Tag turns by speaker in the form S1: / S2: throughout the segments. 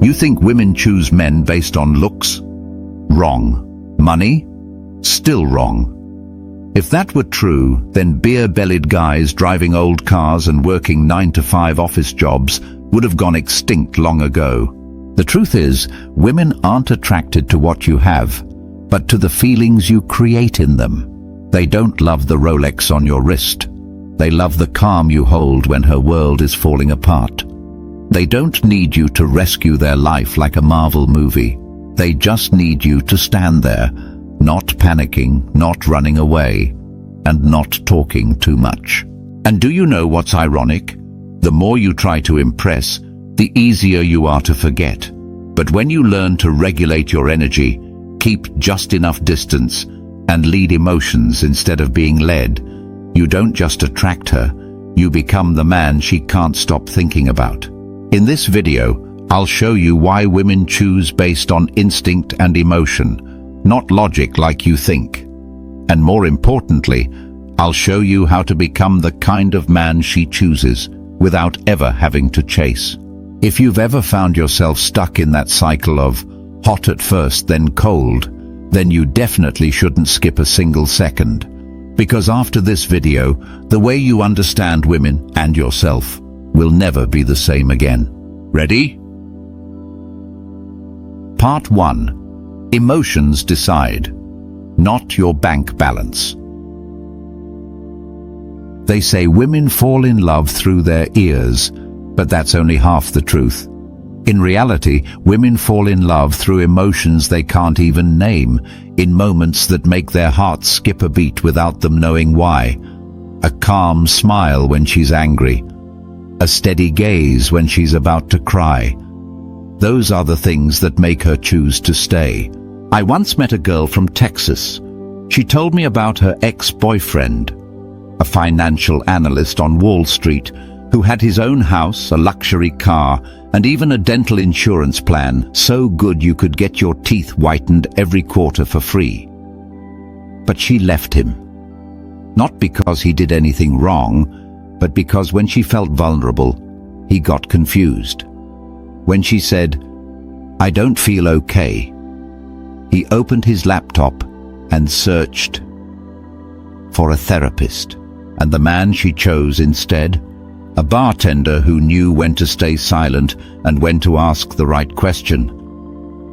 S1: You think women choose men based on looks? Wrong. Money? Still wrong. If that were true, then beer-bellied guys driving old cars and working 9-to-5 office jobs would have gone extinct long ago. The truth is, women aren't attracted to what you have, but to the feelings you create in them. They don't love the Rolex on your wrist. They love the calm you hold when her world is falling apart. They don't need you to rescue their life like a Marvel movie. They just need you to stand there, not panicking, not running away, and not talking too much. And do you know what's ironic? The more you try to impress, the easier you are to forget. But when you learn to regulate your energy, keep just enough distance, and lead emotions instead of being led, you don't just attract her, you become the man she can't stop thinking about. In this video, I'll show you why women choose based on instinct and emotion, not logic like you think. And more importantly, I'll show you how to become the kind of man she chooses without ever having to chase. If you've ever found yourself stuck in that cycle of hot at first then cold, then you definitely shouldn't skip a single second. Because after this video, the way you understand women and yourself will never be the same again. Ready? Part 1. Emotions decide, not your bank balance. They say women fall in love through their ears, but that's only half the truth. In reality, women fall in love through emotions they can't even name, in moments that make their hearts skip a beat without them knowing why. A calm smile when she's angry, a steady gaze when she's about to cry. Those are the things that make her choose to stay. I once met a girl from Texas. She told me about her ex-boyfriend, a financial analyst on Wall Street, who had his own house, a luxury car, and even a dental insurance plan so good you could get your teeth whitened every quarter for free. But she left him. Not because he did anything wrong, but because when she felt vulnerable, he got confused. When she said, "I don't feel okay," he opened his laptop and searched for a therapist. And the man she chose instead? A bartender who knew when to stay silent and when to ask the right question.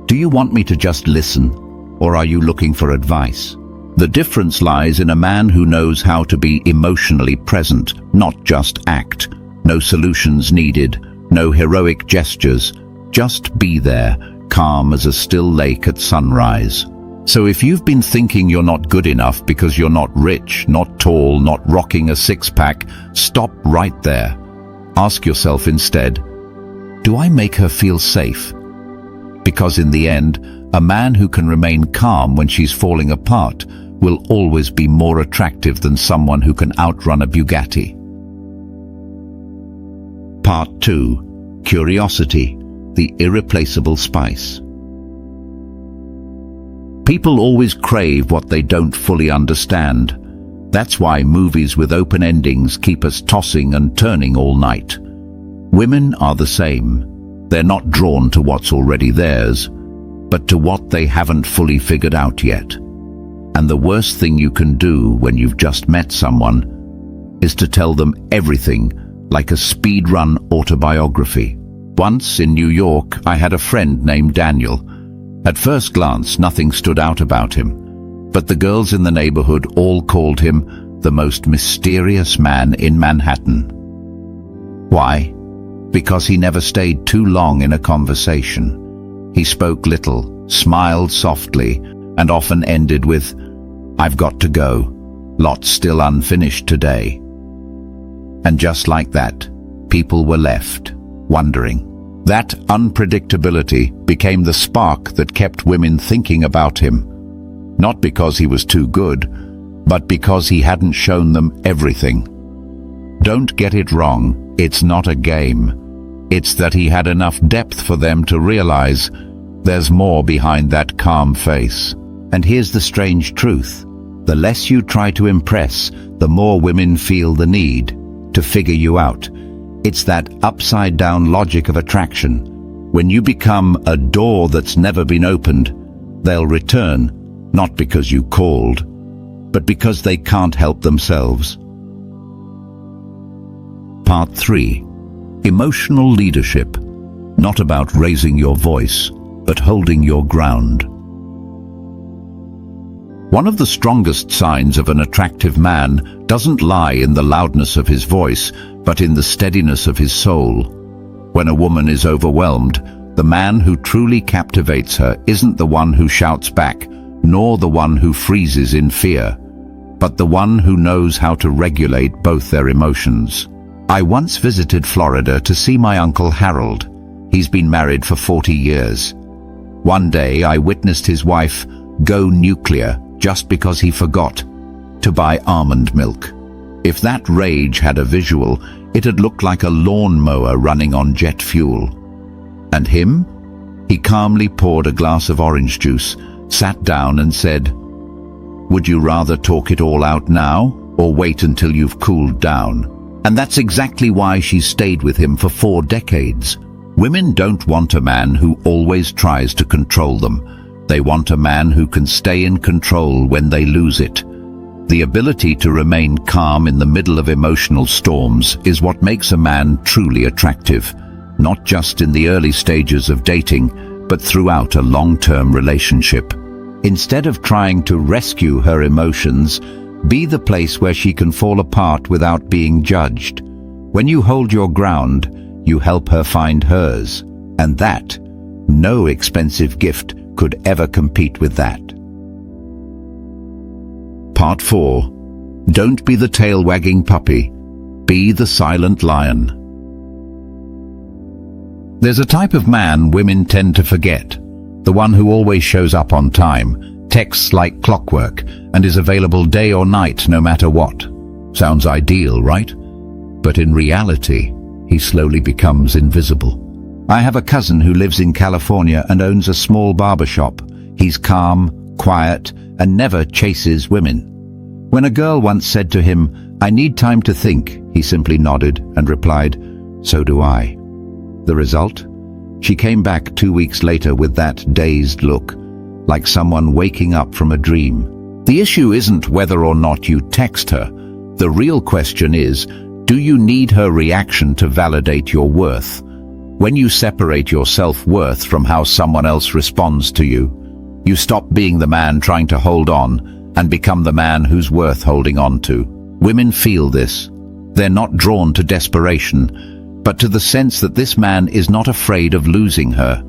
S1: Do you want me to just listen, or are you looking for advice? The difference lies in a man who knows how to be emotionally present, not just act. No solutions needed, no heroic gestures. Just be there, calm as a still lake at sunrise. So if you've been thinking you're not good enough because you're not rich, not tall, not rocking a six-pack, stop right there. Ask yourself instead, do I make her feel safe? Because in the end, a man who can remain calm when she's falling apart will always be more attractive than someone who can outrun a Bugatti. Part 2. Curiosity, the irreplaceable spice. People always crave what they don't fully understand. That's why movies with open endings keep us tossing and turning all night. Women are the same. They're not drawn to what's already theirs, but to what they haven't fully figured out yet. And the worst thing you can do when you've just met someone is to tell them everything like a speed-run autobiography. Once in New York, I had a friend named Daniel. At first glance, nothing stood out about him, but the girls in the neighborhood all called him the most mysterious man in Manhattan. Why? Because he never stayed too long in a conversation. He spoke little, smiled softly, and often ended with, "I've got to go. Lots still unfinished today." And just like that, people were left, wondering. That unpredictability became the spark that kept women thinking about him. Not because he was too good, but because he hadn't shown them everything. Don't get it wrong, it's not a game. It's that he had enough depth for them to realize there's more behind that calm face. And here's the strange truth. The less you try to impress, the more women feel the need to figure you out. It's that upside-down logic of attraction. When you become a door that's never been opened, they'll return, not because you called, but because they can't help themselves. Part 3. Emotional leadership. Not about raising your voice, but holding your ground. One of the strongest signs of an attractive man doesn't lie in the loudness of his voice, but in the steadiness of his soul. When a woman is overwhelmed, the man who truly captivates her isn't the one who shouts back, nor the one who freezes in fear, but the one who knows how to regulate both their emotions. I once visited Florida to see my Uncle Harold. He's been married for 40 years. One day I witnessed his wife go nuclear just because he forgot to buy almond milk. If that rage had a visual, it'd look like a lawnmower running on jet fuel. And him? He calmly poured a glass of orange juice, sat down and said, "Would you rather talk it all out now, or wait until you've cooled down?" And that's exactly why she stayed with him for 4 decades. Women don't want a man who always tries to control them. They want a man who can stay in control when they lose it. The ability to remain calm in the middle of emotional storms is what makes a man truly attractive, not just in the early stages of dating, but throughout a long-term relationship. Instead of trying to rescue her emotions, be the place where she can fall apart without being judged. When you hold your ground, you help her find hers, and that, no expensive gift could ever compete with that. Part 4. Don't be the tail-wagging puppy. Be the silent lion. There's a type of man women tend to forget. The one who always shows up on time, texts like clockwork, and is available day or night no matter what. Sounds ideal, right? But in reality, he slowly becomes invisible. I have a cousin who lives in California and owns a small barbershop. He's calm, quiet, and never chases women. When a girl once said to him, "I need time to think," he simply nodded and replied, "So do I." The result? She came back 2 weeks later with that dazed look, like someone waking up from a dream. The issue isn't whether or not you text her. The real question is, do you need her reaction to validate your worth? When you separate your self-worth from how someone else responds to you, you stop being the man trying to hold on and become the man who's worth holding on to. Women feel this. They're not drawn to desperation, but to the sense that this man is not afraid of losing her.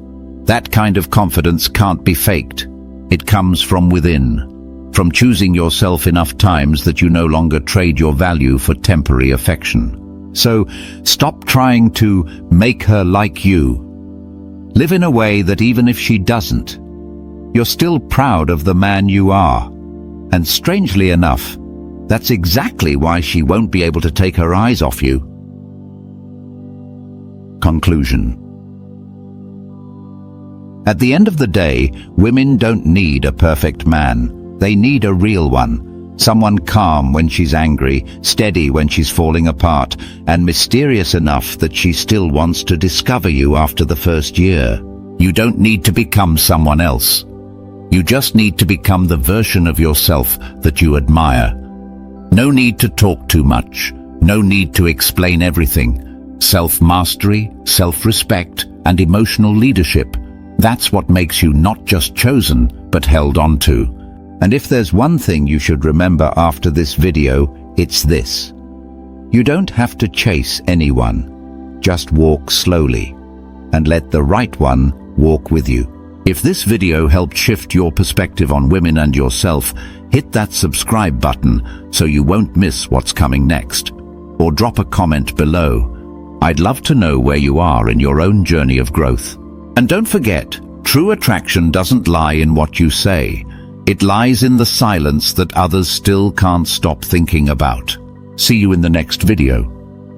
S1: That kind of confidence can't be faked. It comes from within, from choosing yourself enough times that you no longer trade your value for temporary affection. So, stop trying to make her like you. Live in a way that even if she doesn't, you're still proud of the man you are. And strangely enough, that's exactly why she won't be able to take her eyes off you. Conclusion. At the end of the day, women don't need a perfect man. They need a real one. Someone calm when she's angry, steady when she's falling apart, and mysterious enough that she still wants to discover you after the first year. You don't need to become someone else. You just need to become the version of yourself that you admire. No need to talk too much. No need to explain everything. Self-mastery, self-respect, and emotional leadership. That's what makes you not just chosen, but held on to. And if there's one thing you should remember after this video, it's this. You don't have to chase anyone. Just walk slowly, and let the right one walk with you. If this video helped shift your perspective on women and yourself, hit that subscribe button so you won't miss what's coming next. Or drop a comment below. I'd love to know where you are in your own journey of growth. And don't forget, true attraction doesn't lie in what you say. It lies in the silence that others still can't stop thinking about. See you in the next video.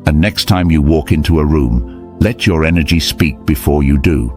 S1: And next time you walk into a room, let your energy speak before you do.